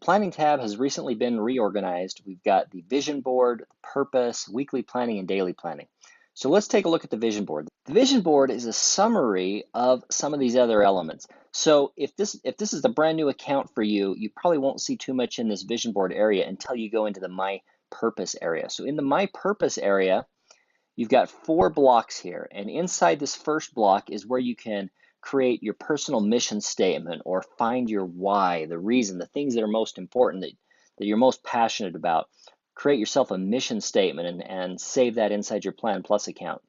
Planning tab has recently been reorganized. We've got the vision board, purpose, weekly planning, and daily planning. So let's take a look at the vision board. The vision board is a summary of some of these other elements. So if this is a brand new account for you, you probably won't see too much in this vision board area until you go into the My Purpose area. So in the My Purpose area, you've got 4 blocks here, and inside this first block is where you can create your personal mission statement or find your why, the reason, the things that are most important, that you're most passionate about. Create yourself a mission statement and save that inside your PlanPlus account.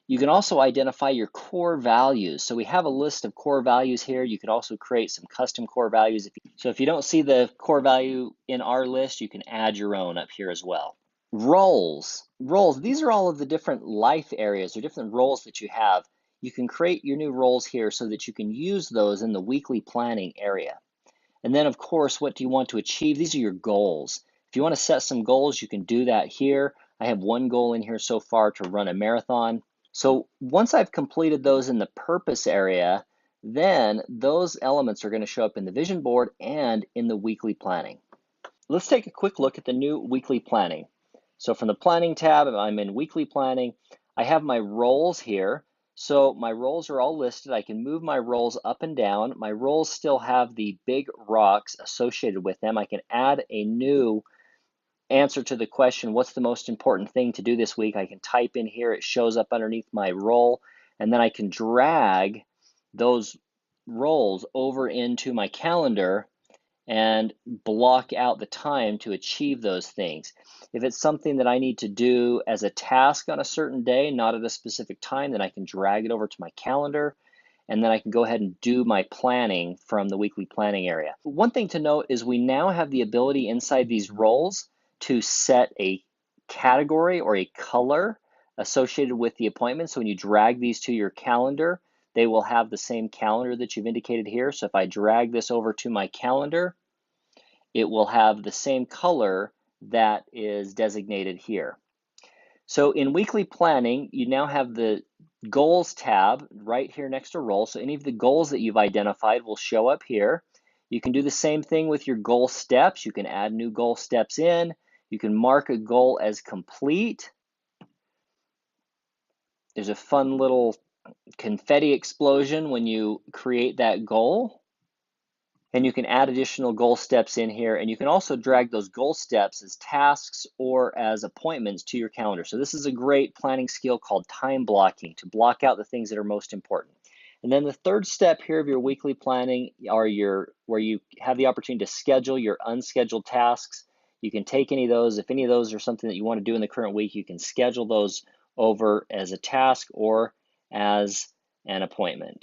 You can also identify your core values. So we have a list of core values here. You could also create some custom core values. So if you don't see the core value in our list, you can add your own up here as well. Roles, these are all of the different life areas or different roles that you have. You can create your new roles here so that you can use those in the weekly planning area. And then of course, what do you want to achieve? These are your goals. If you want to set some goals, you can do that here. I have one goal in here so far to run a marathon. So once I've completed those in the purpose area, then those elements are going to show up in the vision board and in the weekly planning. Let's take a quick look at the new weekly planning. So from the planning tab, I'm in weekly planning. I have my roles here. So my roles are all listed. I can move my roles up and down. My roles still have the big rocks associated with them. I can add a new answer to the question, what's the most important thing to do this week? I can type in here, it shows up underneath my role, and then I can drag those roles over into my calendar and block out the time to achieve those things. If it's something that I need to do as a task on a certain day, not at a specific time, then I can drag it over to my calendar, and then I can go ahead and do my planning from the weekly planning area. One thing to note is we now have the ability inside these roles to set a category or a color associated with the appointment. So when you drag these to your calendar, they will have the same calendar that you've indicated here. So if I drag this over to my calendar, it will have the same color that is designated here. So in weekly planning, you now have the goals tab right here next to roles. So any of the goals that you've identified will show up here. You can do the same thing with your goal steps. You can add new goal steps in. You can mark a goal as complete. There's a fun little confetti explosion when you create that goal. And you can add additional goal steps in here, and you can also drag those goal steps as tasks or as appointments to your calendar. So this is a great planning skill called time blocking, to block out the things that are most important. And then the third step here of your weekly planning are where you have the opportunity to schedule your unscheduled tasks. You can take any of those. If any of those are something that you want to do in the current week, you can schedule those over as a task or as an appointment.